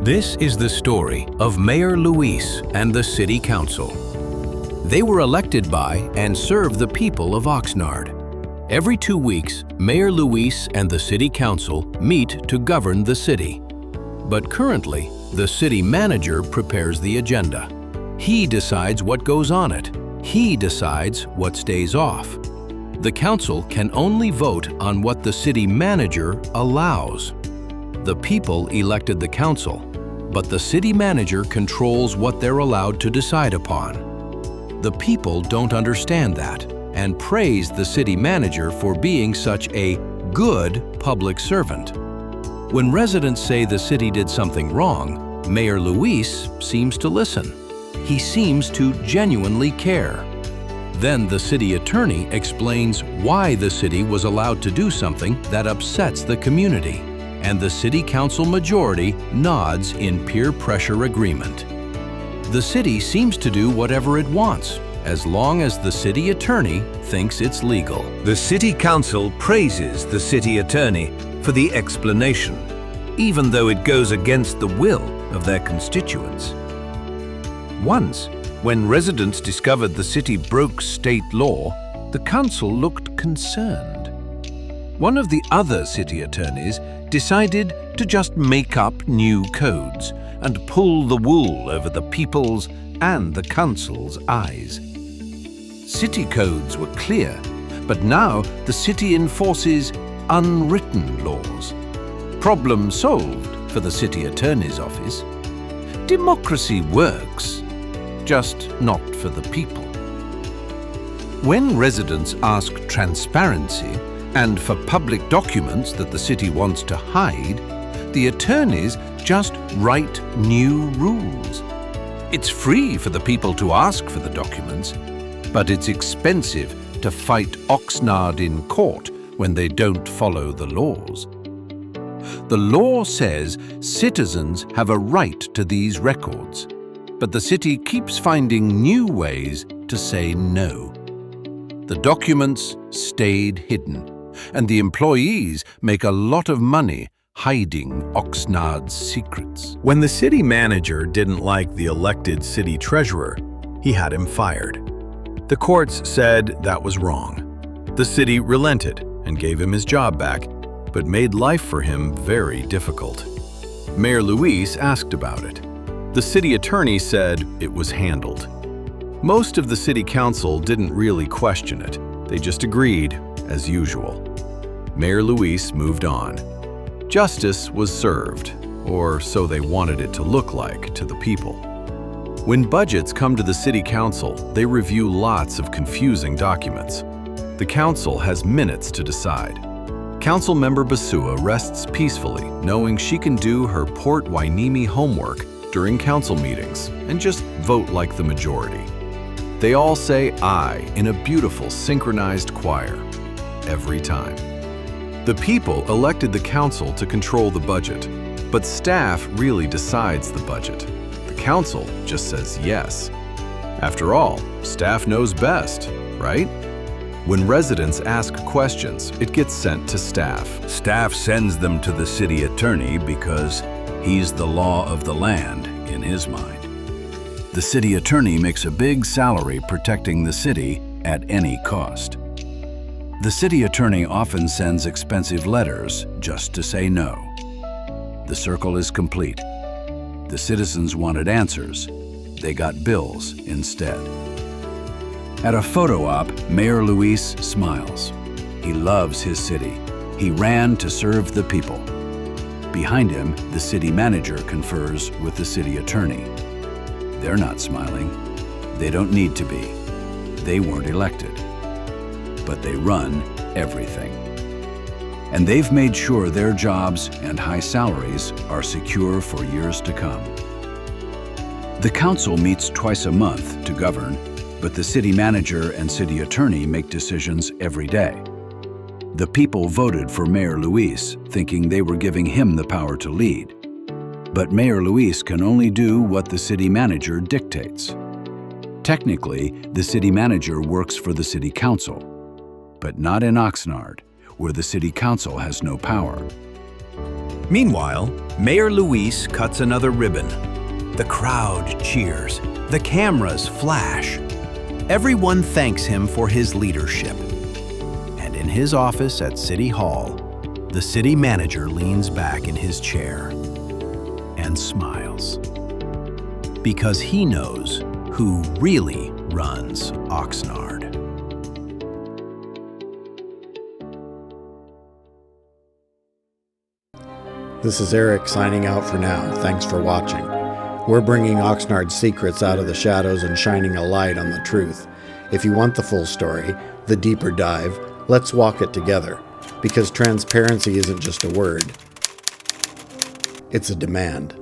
This is the story of Mayor Luis and the City Council. They were elected by and serve the people of Oxnard. Every 2 weeks, Mayor Luis and the City Council meet to govern the city. But currently, the city manager prepares the agenda. He decides what goes on it. He decides what stays off. The council can only vote on what the city manager allows. The people elected the council, but the city manager controls what they're allowed to decide upon. The people don't understand that and praise the city manager for being such a good public servant. When residents say the city did something wrong, Mayor Luis seems to listen. He seems to genuinely care. Then the city attorney explains why the city was allowed to do something that upsets the community, and the city council majority nods in peer pressure agreement. The city seems to do whatever it wants, as long as the city attorney thinks it's legal. The city council praises the city attorney for the explanation, even though it goes against the will of their constituents. Once, when residents discovered the city broke state law, the council looked concerned. One of the other city attorneys decided to just make up new codes and pull the wool over the people's and the council's eyes. City codes were clear, but now the city enforces unwritten laws. Problem solved for the city attorney's office. Democracy works, just not for the people. When residents ask transparency and for public documents that the city wants to hide, the attorneys just write new rules. It's free for the people to ask for the documents, but it's expensive to fight Oxnard in court when they don't follow the laws. The law says citizens have a right to these records, but the city keeps finding new ways to say no. The documents stayed hidden, and the employees make a lot of money hiding Oxnard's secrets. When the city manager didn't like the elected city treasurer, he had him fired. The courts said that was wrong. The city relented and gave him his job back, but made life for him very difficult. Mayor Luis asked about it. The city attorney said it was handled. Most of the city council didn't really question it. They just agreed, as usual. Mayor Luis moved on. Justice was served, or so they wanted it to look like to the people. When budgets come to the city council, they review lots of confusing documents. The council has minutes to decide. Councilmember Basua rests peacefully, knowing she can do her Port Hueneme homework during council meetings and just vote like the majority. They all say aye in a beautiful synchronized choir, every time. The people elected the council to control the budget, but staff really decides the budget. The council just says yes. After all, staff knows best, right? When residents ask questions, it gets sent to staff. Staff sends them to the city attorney because he's the law of the land in his mind. The city attorney makes a big salary protecting the city at any cost. The city attorney often sends expensive letters just to say no. The circle is complete. The citizens wanted answers. They got bills instead. At a photo op, Mayor Luis smiles. He loves his city. He ran to serve the people. Behind him, the city manager confers with the city attorney. They're not smiling. They don't need to be. They weren't elected. But they run everything. And they've made sure their jobs and high salaries are secure for years to come. The council meets twice a month to govern, but the city manager and city attorney make decisions every day. The people voted for Mayor Luis, thinking they were giving him the power to lead. But Mayor Luis can only do what the city manager dictates. Technically, the city manager works for the city council, but not in Oxnard, where the city council has no power. Meanwhile, Mayor Luis cuts another ribbon. The crowd cheers. The cameras flash. Everyone thanks him for his leadership. And in his office at City Hall, the city manager leans back in his chair and smiles. Because he knows who really runs Oxnard. This is Eric signing out for now. Thanks for watching. We're bringing Oxnard's secrets out of the shadows and shining a light on the truth. If you want the full story, the deeper dive, let's walk it together. Because transparency isn't just a word, it's a demand.